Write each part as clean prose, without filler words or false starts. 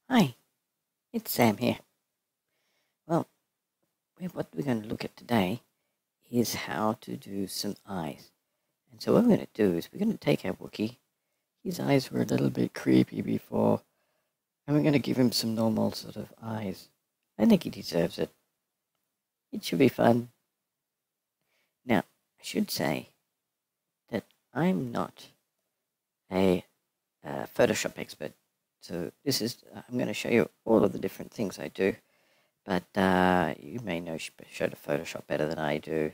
Hi, it's Sam here. Well, what we're going to look at today is how to do some eyes. And so what we're going to do is we're going to take our Wookie. His eyes were a little bit creepy before, and we're going to give him some normal sort of eyes. I think he deserves it. It should be fun. Now, I should say that I'm not a Photoshop expert. So this is, I'm going to show you all of the different things I do. But you may know Photoshop better than I do.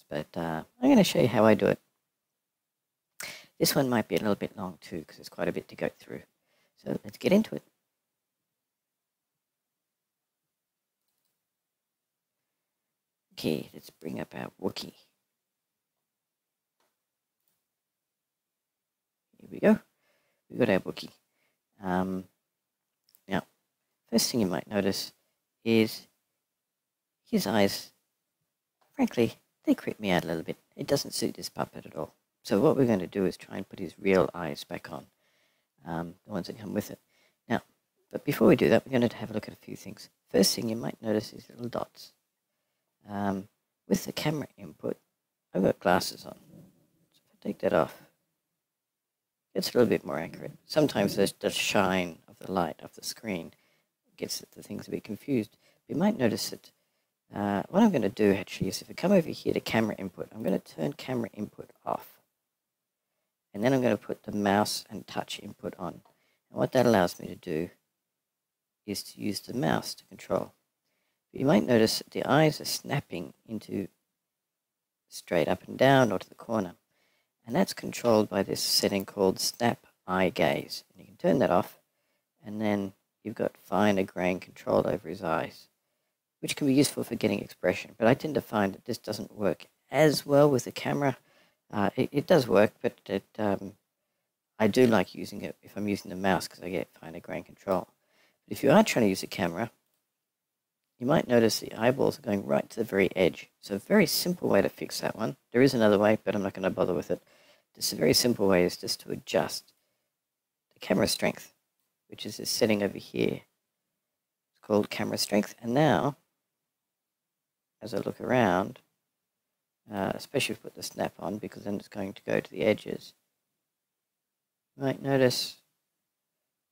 But I'm going to show you how I do it. This one might be a little bit long too, because there's quite a bit to go through. So let's get into it. Okay, let's bring up our Wookie. Here we go. We've got our Wookie. Now, first thing you might notice is his eyes, frankly, they creep me out a little bit. It doesn't suit this puppet at all. So what we're going to do is try and put his real eyes back on, the ones that come with it. Now, but before we do that, we're going to have a look at a few things. First thing you might notice is little dots. With the camera input, I've got glasses on. So if I take that off, it's a little bit more accurate. Sometimes the shine of the light of the screen gets the things a bit confused. But you might notice that what I'm going to do actually is if I come over here to camera input, I'm going to turn camera input off. And then I'm going to put the mouse and touch input on. And what that allows me to do is to use the mouse to control. But you might notice that the eyes are snapping into straight up and down or to the corner. And that's controlled by this setting called Snap Eye Gaze. And you can turn that off, and then you've got finer grain control over his eyes, which can be useful for getting expression. But I tend to find that this doesn't work as well with the camera. It does work, but I do like using it if I'm using the mouse because I get finer grain control. But if you are trying to use a camera, you might notice the eyeballs are going right to the very edge. So a very simple way to fix that one. There is another way, but I'm not going to bother with it. Just a very simple way is just to adjust the camera strength, which is this setting over here. It's called camera strength. And now, as I look around, especially if I put the snap on, because then it's going to go to the edges, you might notice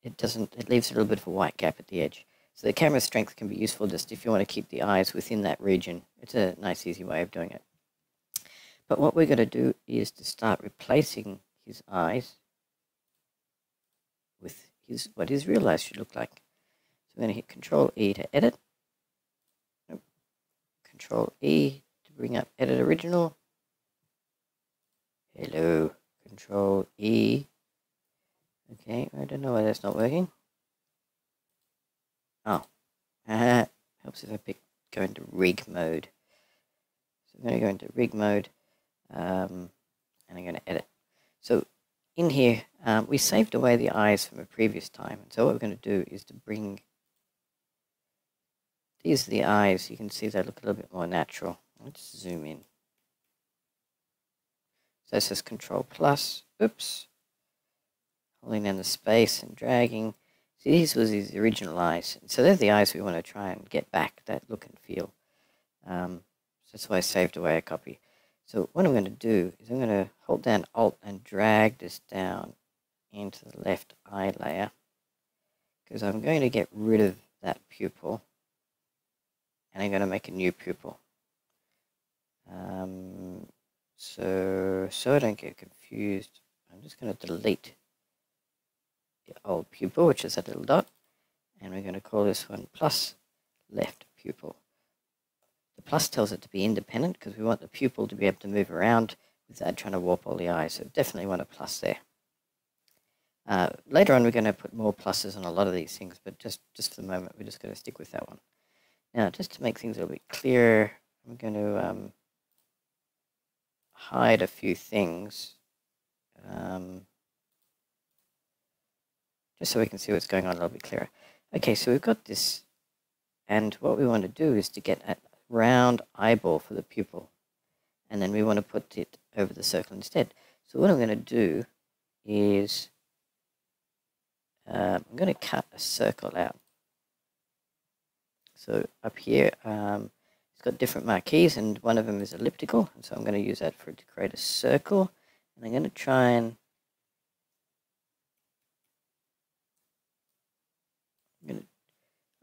it leaves a little bit of a white gap at the edge. So the camera strength can be useful just if you want to keep the eyes within that region. It's a nice, easy way of doing it. But what we're going to do is to start replacing his eyes with what his real eyes should look like. So we're going to hit Control E to edit. Control E to bring up Edit Original. Hello. Control E. Okay, I don't know why that's not working. Oh, helps if I go into rig mode. So I'm going to go into rig mode, and I'm going to edit. So in here, we saved away the eyes from a previous time. And so what we're going to do is to bring, these are the eyes. You can see they look a little bit more natural. Let's zoom in. So this is Control plus, oops, holding down the space and dragging. See, these was his original eyes. So they're the eyes we want to try and get back, that look and feel. So that's why I saved away a copy. So what I'm going to do is I'm going to hold down Alt and drag this down into the left eye layer, because I'm going to get rid of that pupil, and I'm going to make a new pupil. So I don't get confused, I'm just going to delete the old pupil, which is that little dot, and we're going to call this one plus left pupil. The plus tells it to be independent because we want the pupil to be able to move around without trying to warp all the eyes, so definitely want a plus there. Later on we're going to put more pluses on a lot of these things, but just for the moment we're just going to stick with that one. Now, just to make things a little bit clearer, I'm going to hide a few things, just so we can see what's going on a little bit clearer. Okay, so we've got this, and what we want to do is to get a round eyeball for the pupil, and then we want to put it over the circle instead. So what I'm going to do is I'm going to cut a circle out. So up here, it's got different marquees, and one of them is elliptical, and so I'm going to use that to create a circle. And I'm going to try and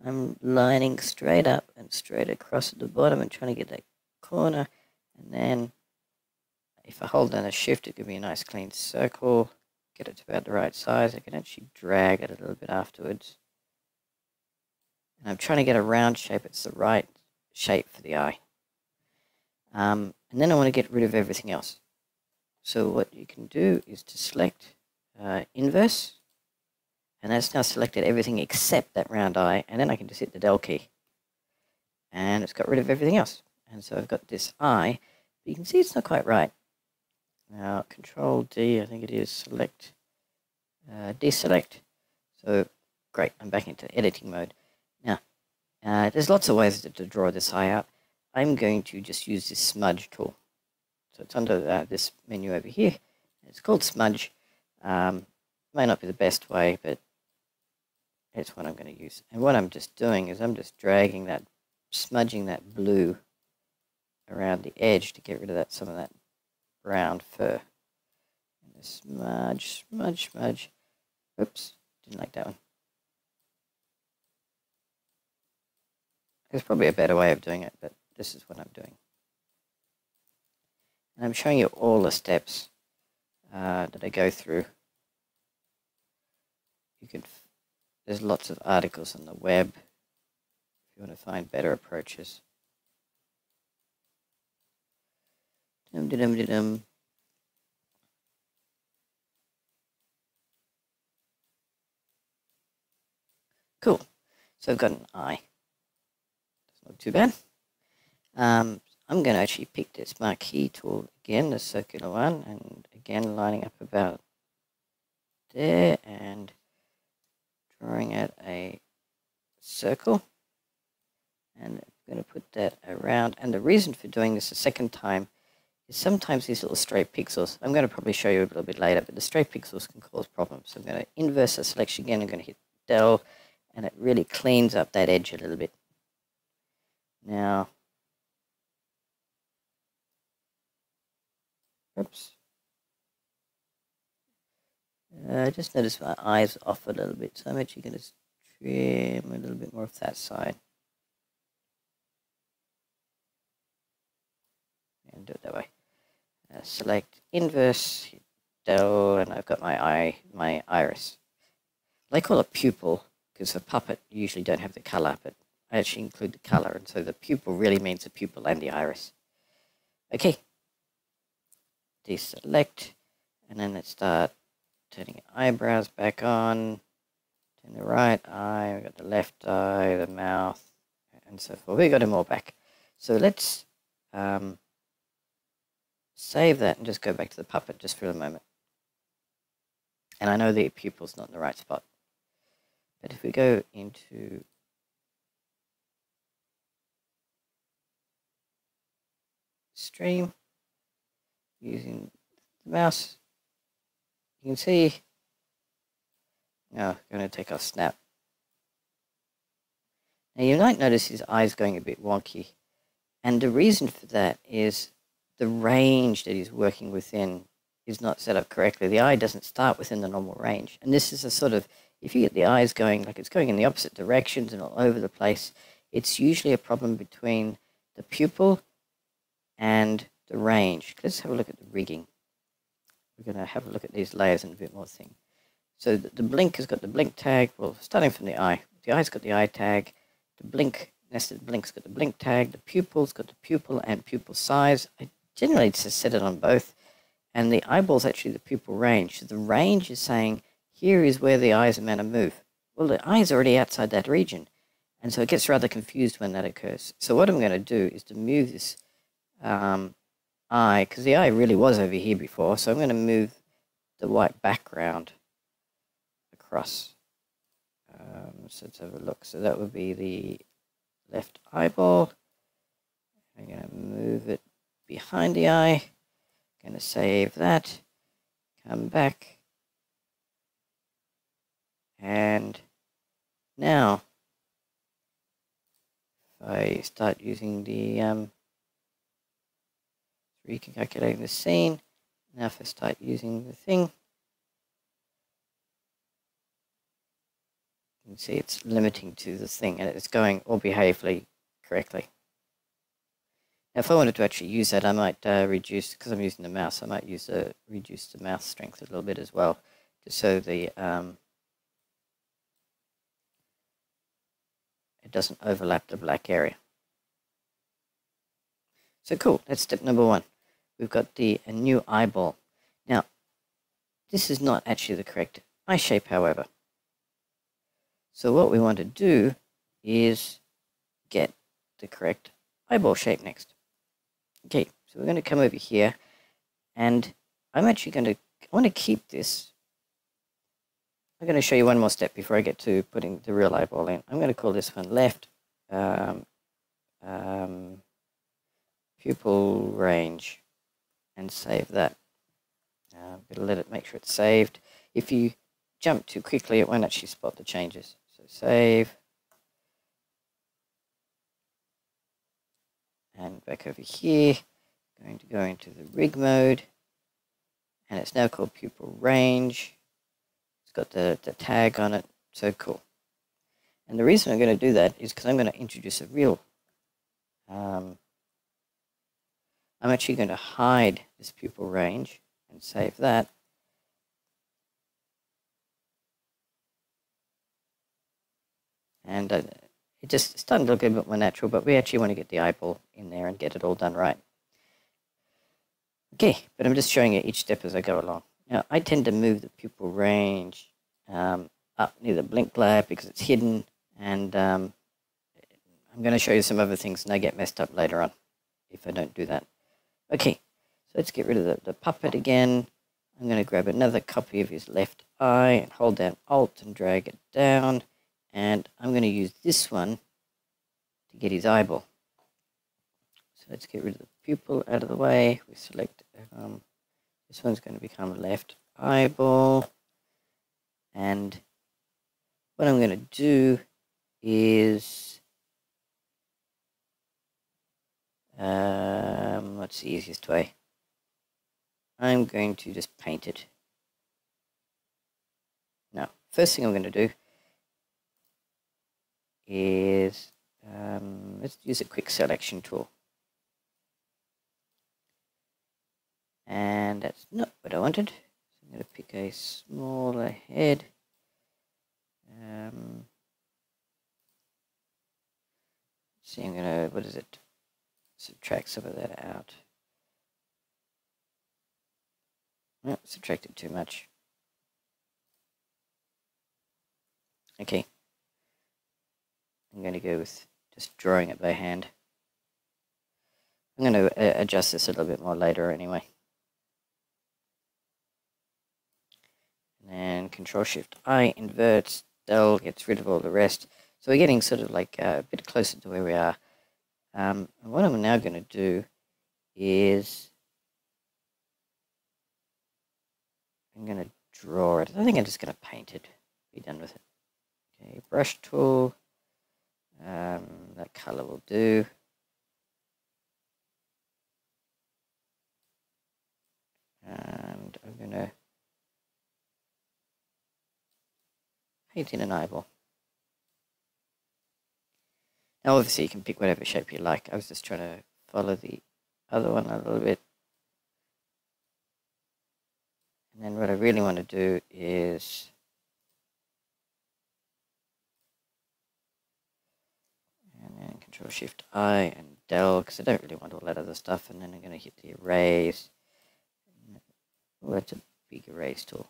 I'm lining straight up and straight across at the bottom and trying to get that corner. And then if I hold down a shift, it gives me a nice clean circle. Get it to about the right size. I can actually drag it a little bit afterwards. And I'm trying to get a round shape. It's the right shape for the eye. And then I want to get rid of everything else. So what you can do is to select inverse. And that's now selected everything except that round eye. And then I can just hit the del key. And it's got rid of everything else. And so I've got this eye. But you can see it's not quite right. Now, Control D, I think it is, select, deselect. So, great, I'm back into editing mode. Now, there's lots of ways to draw this eye out. I'm going to just use this Smudge tool. So it's under this menu over here. It's called Smudge. May not be the best way, but it's what I'm going to use. And what I'm just doing is I'm just dragging that, smudging that blue around the edge to get rid of that, some of that brown fur. And smudge, smudge, smudge. Oops, didn't like that one. There's probably a better way of doing it, but this is what I'm doing. And I'm showing you all the steps that I go through. You can, there's lots of articles on the web if you want to find better approaches. Cool. So I've got an eye. That's not too bad. I'm going to actually pick this marquee tool again, the circular one, and again lining up about there and drawing out a circle. And I'm going to put that around. And the reason for doing this a second time is sometimes these little stray pixels, I'm going to probably show you a little bit later, but the stray pixels can cause problems. So I'm going to inverse the selection again. I'm going to hit del, and it really cleans up that edge a little bit. Now, oops. I just noticed my eyes off a little bit, so I'm actually going to trim a little bit more of that side. And do it that way. Select inverse, hit del, and I've got my iris. They call it pupil because the puppet usually don't have the color, but I actually include the color, and so the pupil really means the pupil and the iris. Okay. Deselect, and then let's start turning eyebrows back on. Turn the right eye, we've got the left eye, the mouth, and so forth. We've got them all back. So let's save that and just go back to the puppet just for a moment. And I know the pupil's not in the right spot. But if we go into stream, using the mouse, you can see, now I'm going to take off snap. Now you might notice his eyes going a bit wonky. And the reason for that is the range that he's working within is not set up correctly. The eye doesn't start within the normal range. And this is a sort of, if you get the eyes going, like it's going in the opposite directions and all over the place, it's usually a problem between the pupil and the range. Let's have a look at the rigging. We're going to have a look at these layers in a bit more thing. So the blink has got the blink tag. Well, starting from the eye. The eye's got the eye tag. The blink, nested blink's got the blink tag. The pupil's got the pupil and pupil size. I generally just set it on both. And the eyeball's actually the pupil range. So the range is saying, here is where the eyes are meant to move. Well, the eye's already outside that region. And so it gets rather confused when that occurs. So what I'm going to do is to move this eye, because the eye really was over here before. So I'm going to move the white background across. So let's have a look. So that would be the left eyeball. I'm going to move it behind the eye. I'm going to save that. Come back. And now, if I start using the recalculating the scene, now if I start using the thing, you can see it's limiting to the thing and it's going all behaviorally correctly. Now if I wanted to actually use that, I might reduce, because I'm using the mouse, I might reduce the mouse strength a little bit as well, just so the it doesn't overlap the black area. So cool, that's step number one. We've got a new eyeball. Now, this is not actually the correct eye shape, however. So what we want to do is get the correct eyeball shape next. Okay, so we're going to come over here, and I'm actually going to, I want to keep this. I'm going to show you one more step before I get to putting the real eyeball in. I'm going to call this one left pupil range and save that. I'm going to let it make sure it's saved. If you jump too quickly, it won't actually spot the changes. So save. And back over here, going to go into the rig mode. And it's now called pupil range. It's got the tag on it. So cool. And the reason I'm going to do that is because I'm going to introduce a real. I'm actually going to hide this pupil range and save that. And it's starting to look a bit more natural, but we actually want to get the eyeball in there and get it all done right. Okay, but I'm just showing you each step as I go along. Now, I tend to move the pupil range up near the blink layer because it's hidden, and I'm going to show you some other things, and they get messed up later on if I don't do that. Okay, so let's get rid of the puppet again. I'm going to grab another copy of his left eye and hold down Alt and drag it down. And I'm going to use this one to get his eyeball. So let's get rid of the pupil out of the way. We select, this one's going to become left eyeball. And what I'm going to do is, what's the easiest way? I'm going to just paint it. Now, first thing I'm going to do is, let's use a quick selection tool. And that's not what I wanted. So I'm going to pick a smaller head. See, I'm going to, what is it? Subtract some of that out. No, subtracted too much. Okay. I'm going to go with just drawing it by hand. I'm going to adjust this a little bit more later anyway. And then Control-Shift-I inverts, Del gets rid of all the rest. So we're getting sort of like a bit closer to where we are. And what I'm now going to do is I'm going to draw it. I think I'm just going to paint it. Be done with it. Okay, brush tool. That color will do. And I'm going to paint in an eyeball. Now obviously you can pick whatever shape you like. I was just trying to follow the other one a little bit. And then what I really want to do is and then Control-Shift-I and Del, because I don't really want all that other stuff. And then I'm going to hit the erase. Oh, that's a big erase tool.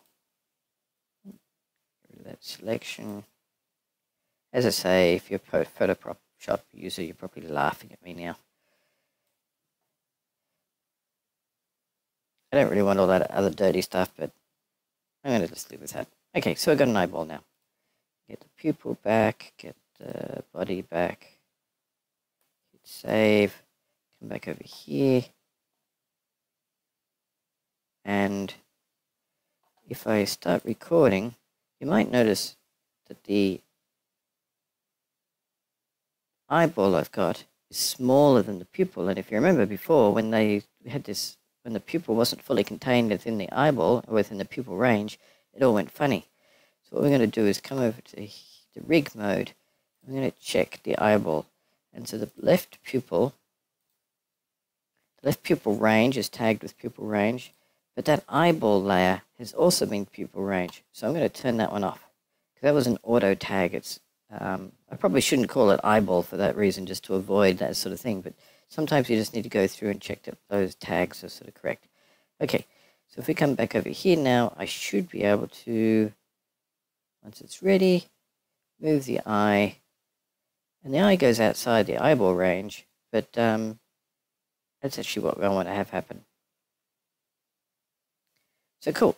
Get rid of that selection. As I say, if you're a Photoshop user, you're probably laughing at me now. I don't really want all that other dirty stuff, but I'm going to just leave with that. Okay, so I've got an eyeball now. Get the pupil back, get the body back. Hit save. Come back over here. And if I start recording, you might notice that the eyeball I've got is smaller than the pupil. And if you remember before, when they had this, when the pupil wasn't fully contained within the eyeball, or within the pupil range, it all went funny. So what we're going to do is come over to the rig mode. I'm going to check the eyeball. And so the left pupil range is tagged with pupil range, but that eyeball layer has also been pupil range. So I'm going to turn that one off, because that was an auto tag. It's I probably shouldn't call it eyeball for that reason, just to avoid that sort of thing, but sometimes you just need to go through and check that those tags are sort of correct. Okay, so if we come back over here now, I should be able to, once it's ready, move the eye, and the eye goes outside the eyeball range, but that's actually what I want to have happen. So cool.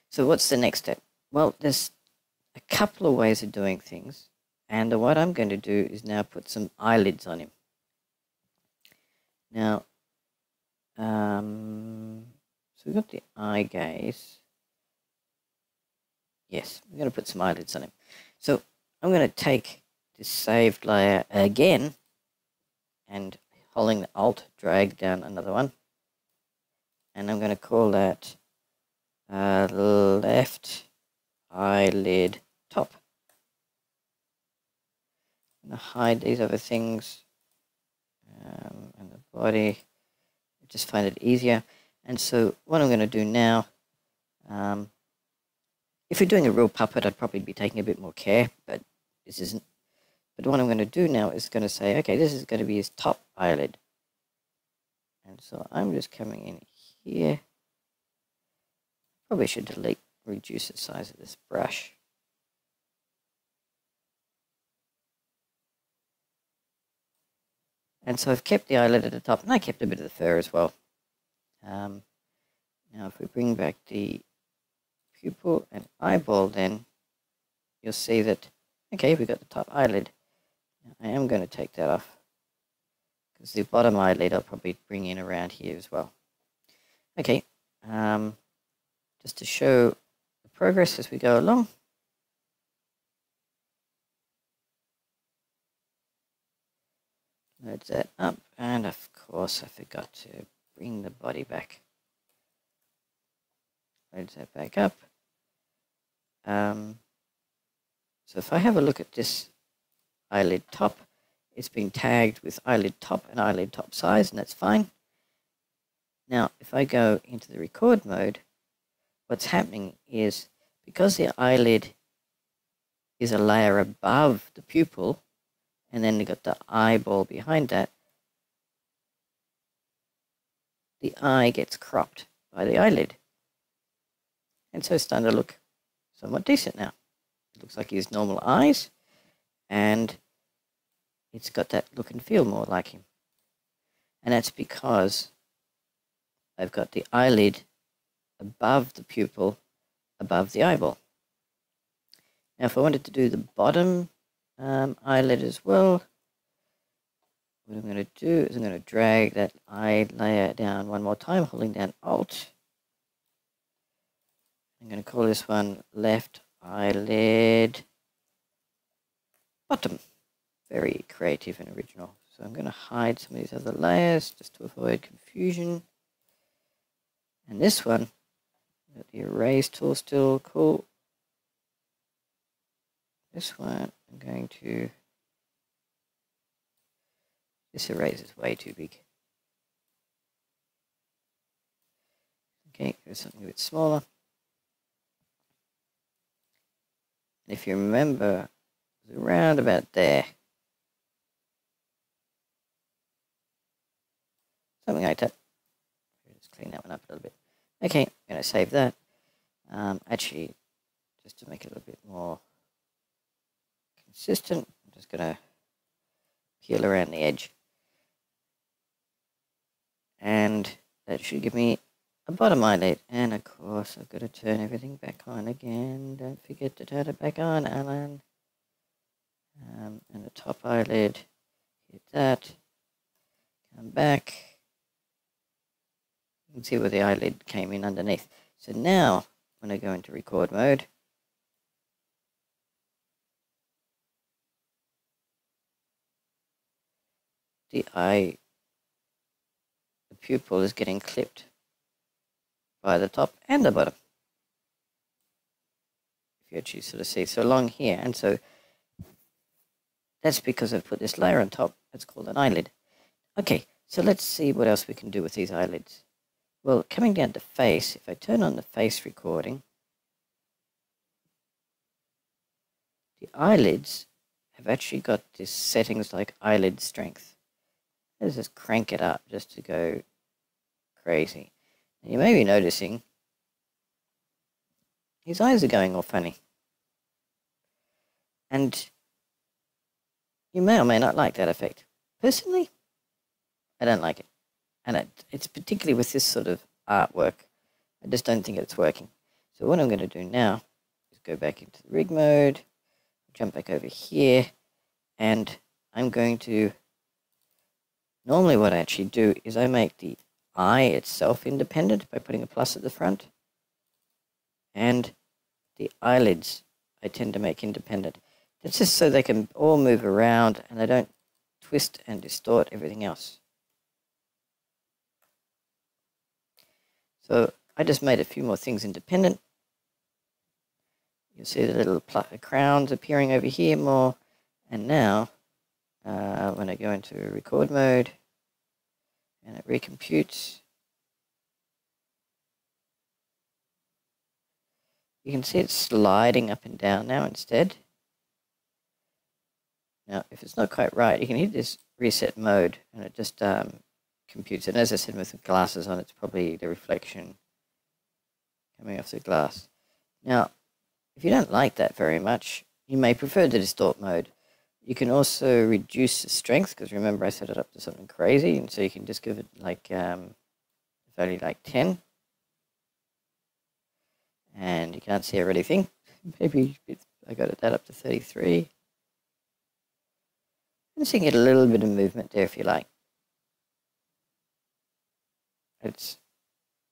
So what's the next step? Well, there's a couple of ways of doing things, and what I'm going to do is now put some eyelids on him. Now, so we've got the eye gaze. Yes, we're going to put some eyelids on him. So I'm going to take this saved layer again, and holding the Alt, drag down another one, and I'm going to call that left eyelid top. I'm going to hide these other things and the body. I just find it easier. And so what I'm going to do now, if you're doing a real puppet, I'd probably be taking a bit more care, but this isn't. But what I'm going to do now is going to say, okay, this is going to be his top eyelid. And so I'm just coming in here. Probably should reduce the size of this brush. And so I've kept the eyelid at the top, and I kept a bit of the fur as well. Now if we bring back the pupil and eyeball, then you'll see that, okay, we've got the top eyelid. Now, I am going to take that off, because the bottom eyelid I'll probably bring in around here as well. Okay, just to show the progress as we go along. Load that up, and of course I forgot to bring the body back. Load that back up. So if I have a look at this eyelid top, it's been tagged with eyelid top and eyelid top size, and that's fine. Now if I go into the record mode, what's happening is, because the eyelid is a layer above the pupil, and then you've got the eyeball behind that, the eye gets cropped by the eyelid. And so it's starting to look somewhat decent now. It looks like his normal eyes, and it's got that look and feel more like him. And that's because I've got the eyelid above the pupil, above the eyeball. Now if I wanted to do the bottom eyelid as well, what I'm going to do is I'm going to drag that eye layer down one more time, holding down Alt. I'm going to call this one left eyelid bottom. Very creative and original. So I'm going to hide some of these other layers just to avoid confusion. And this one, got the erase tool still, cool. This one, I'm going to, this erase is way too big. Okay, go something a bit smaller. And if you remember, it's around about there. Something like that. Just clean that one up a little bit. Okay, I'm going to save that. Actually, just to make it a little bit more consistent, I'm just going to peel around the edge. And that should give me a bottom eyelid. And of course, I've got to turn everything back on again. Don't forget to turn it back on, Alan. And the top eyelid, hit that. Come back. You can see where the eyelid came in underneath. So now, when I go into record mode, the pupil is getting clipped by the top and the bottom. If you actually sort of see, so along here, and so that's because I've put this layer on top. It's called an eyelid. Okay, so let's see what else we can do with these eyelids. Well, coming down to face, if I turn on the face recording, the eyelids have actually got these settings like eyelid strength. Let's just crank it up just to go crazy. And you may be noticing his eyes are going all funny. And you may or may not like that effect. Personally, I don't like it. And it's particularly with this sort of artwork, I just don't think it's working. So what I'm going to do now is go back into the rig mode, jump back over here, and I'm going to, normally what I actually do is I make the eye itself independent by putting a plus at the front, and the eyelids I tend to make independent. That's just so they can all move around and they don't twist and distort everything else. So I just made a few more things independent. You'll see the little crowns appearing over here more. And now, when I go into record mode and it recomputes, you can see it's sliding up and down now instead. Now, if it's not quite right, you can hit this reset mode and it just computes it. And as I said, with the glasses on, it's probably the reflection coming off the glass. Now, if you don't like that very much, you may prefer the distort mode. You can also reduce the strength, because remember I set it up to something crazy, and so you can just give it like a value like 10. And you can't see everything. Maybe I got that up to 33. And so you can get a little bit of movement there if you like. It's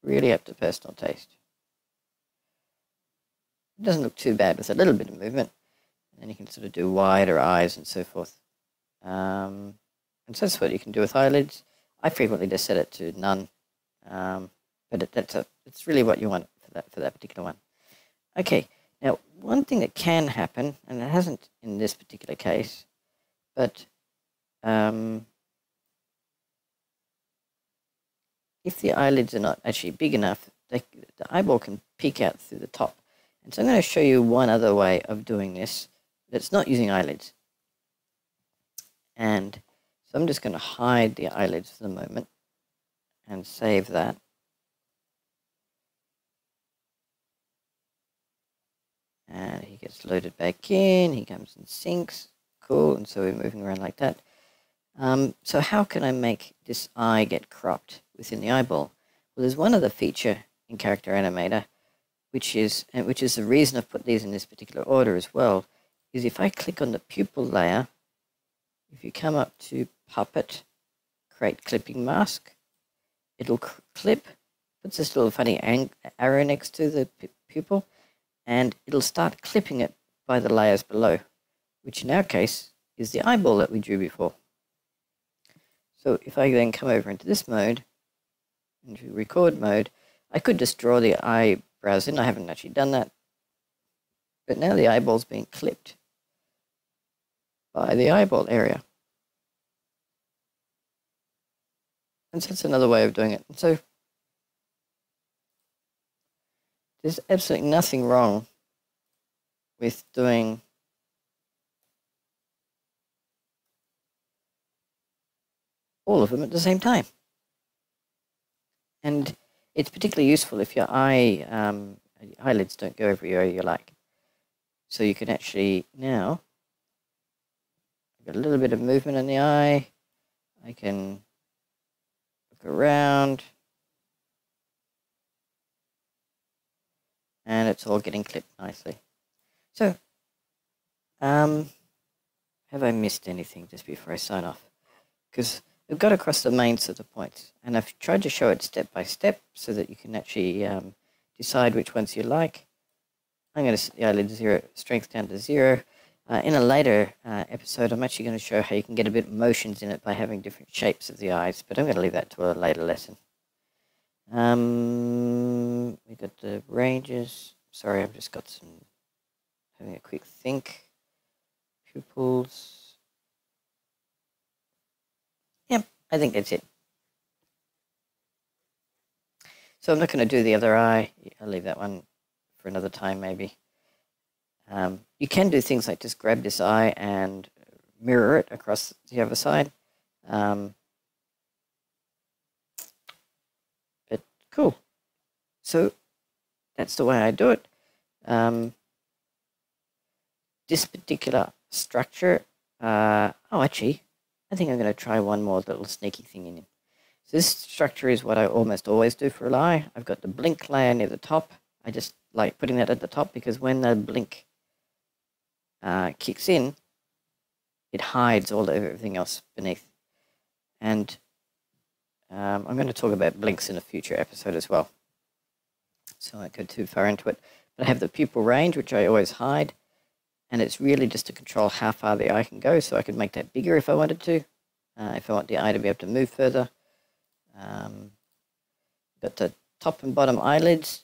really up to personal taste. It doesn't look too bad with a little bit of movement. And then you can sort of do wider eyes and so forth. And so that's what you can do with eyelids. I frequently just set it to none. But it's really what you want for that particular one. Okay, now one thing that can happen, and it hasn't in this particular case, but if the eyelids are not actually big enough, the eyeball can peek out through the top. And so I'm going to show you one other way of doing this that's not using eyelids. And so I'm just going to hide the eyelids for the moment and save that. And he gets loaded back in, he comes and syncs, cool, and so we're moving around like that. So how can I make this eye get cropped within the eyeball? Well, there's one other feature in Character Animator, which is the reason I've put these in this particular order as well, is if I click on the pupil layer, if you come up to Puppet, Create Clipping Mask, it'll clip, puts this little funny arrow next to the pupil, and it'll start clipping it by the layers below, which in our case is the eyeball that we drew before. So if I then come over into this mode, into record mode, I could just draw the eyebrows in. I haven't actually done that. But now the eyeball's being clipped by the eyeball area. And so that's another way of doing it. And so there's absolutely nothing wrong with doing all of them at the same time. And it's particularly useful if your eyelids don't go everywhere you like. So you can actually now get a little bit of movement in the eye. I can look around. And it's all getting clipped nicely. So, have I missed anything just before I sign off? Because we've got across the main sort of points, and I've tried to show it step by step so that you can actually decide which ones you like. I'm going to set the eyelid strength down to 0. In a later episode, I'm actually going to show how you can get a bit of motions in it by having different shapes of the eyes, but I'm going to leave that to a later lesson. We got the ranges. Sorry, I've just got some, having a quick think. Pupils. Yep, I think that's it. So I'm not going to do the other eye. I'll leave that one for another time maybe. You can do things like just grab this eye and mirror it across the other side. But cool. So that's the way I do it. This particular structure, actually, I think I'm going to try one more little sneaky thing in it. So this structure is what I almost always do for an eye. I've got the blink layer near the top. I just like putting that at the top because when the blink kicks in, it hides all of everything else beneath. And I'm going to talk about blinks in a future episode as well, so I won't go too far into it. But I have the pupil range, which I always hide, and it's really just to control how far the eye can go, so I can make that bigger if I wanted to, if I want the eye to be able to move further. Got the top and bottom eyelids.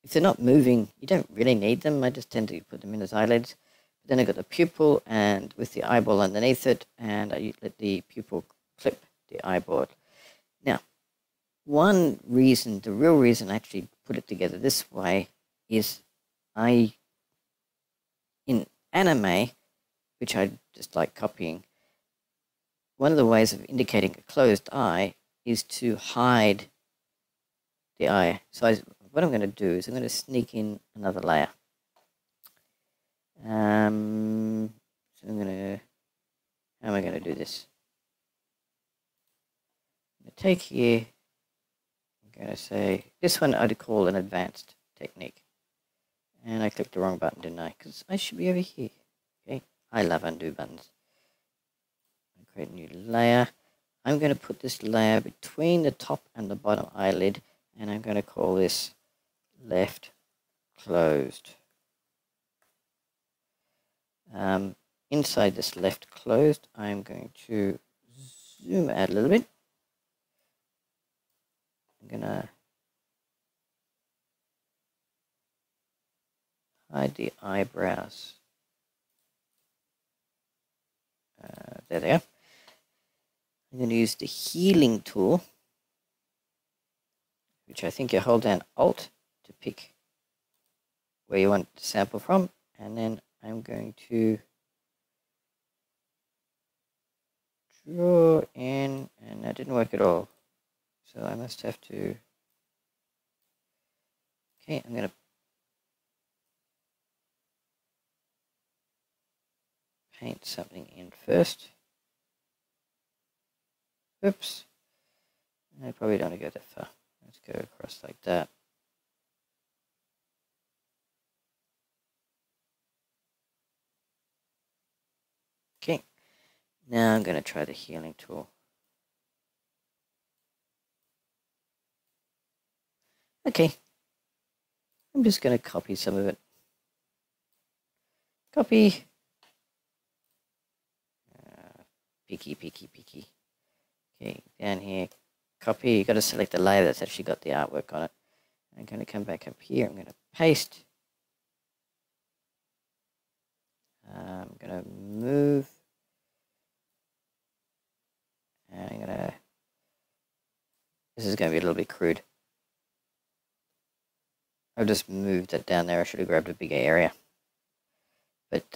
If they're not moving, you don't really need them. I just tend to put them in as eyelids. But then I've got the pupil and with the eyeball underneath it, and I let the pupil clip the eyeball. Now, one reason, the real reason I actually put it together this way is in anime, which I just like copying, one of the ways of indicating a closed eye is to hide the eye. So what I'm going to do is I'm going to sneak in another layer. So I'm going to, how am I going to do this? I'm going to take here, I'm going to say, this one I'd call an advanced technique. And I clicked the wrong button, didn't I? Because I should be over here. Okay, I love undo buttons. Create a new layer. I'm going to put this layer between the top and the bottom eyelid, and I'm going to call this left closed. Inside this left closed, I'm going to zoom out a little bit. I'm going to hide the eyebrows. There they are. I'm going to use the healing tool, which I think you hold down Alt to pick where you want to sample from, and then I'm going to draw in, and that didn't work at all, so I must have to, okay, I'm going to paint something in first. Oops, I probably don't want to go that far. Let's go across like that. Okay, now I'm going to try the healing tool. Okay, I'm just going to copy some of it. Copy. Peeky. Okay, down here, copy. You've got to select the layer that's actually got the artwork on it. I'm going to come back up here. I'm going to paste. I'm going to move. And I'm going to, this is going to be a little bit crude. I've just moved it down there. I should have grabbed a bigger area. But,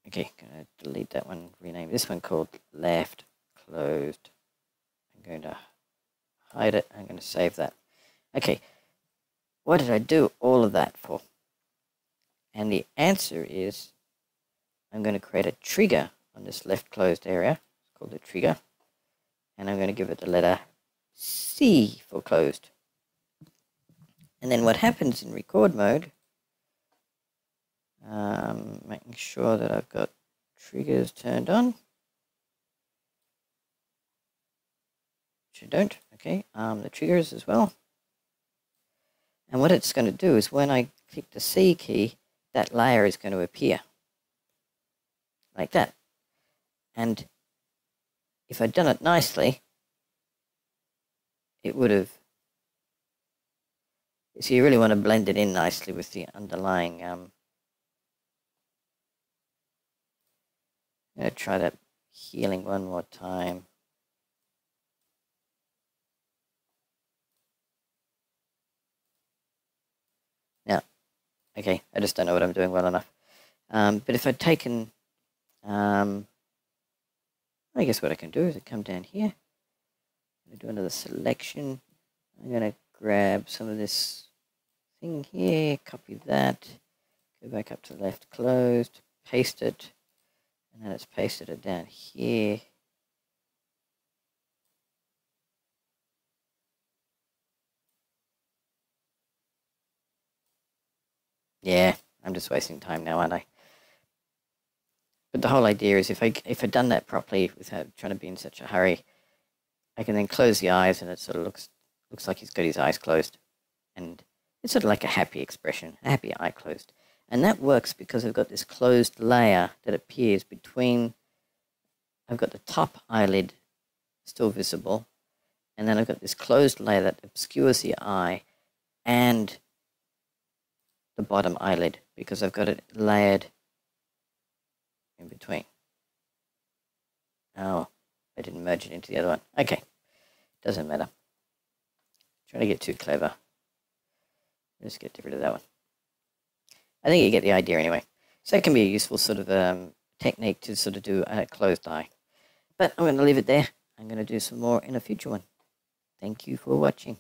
okay, going to delete that one, rename this one called left closed. I'm going to hide it. I'm going to save that. Okay, what did I do all of that for? And the answer is I'm going to create a trigger on this left closed area. It's called a trigger. And I'm going to give it the letter C for closed. And then what happens in record mode, making sure that I've got triggers turned on, which I don't, okay, the triggers as well. And what it's going to do is when I click the C key, that layer is going to appear like that. And if I'd done it nicely, it would have. So you really want to blend it in nicely with the underlying. I'm going to try that healing one more time. Now, okay, I just don't know what I'm doing well enough. But if I'd taken, I guess what I can do is I come down here, I'm going to do another selection. I'm going to grab some of this thing here, copy that, go back up to the left, closed, paste it, and then it's pasted it down here. Yeah, I'm just wasting time now, aren't I? But the whole idea is if I'd done that properly without trying to be in such a hurry, I can then close the eyes and it sort of looks like he's got his eyes closed. And it's sort of like a happy expression, a happy eye closed. And that works because I've got this closed layer that appears between, I've got the top eyelid still visible, and then I've got this closed layer that obscures the eye and the bottom eyelid because I've got it layered in between. Oh, I didn't merge it into the other one. Okay, doesn't matter. Trying to get too clever. Just get rid of that one. I think you get the idea anyway. So it can be a useful sort of technique to sort of do a closed eye. But I'm going to leave it there. I'm going to do some more in a future one. Thank you for watching.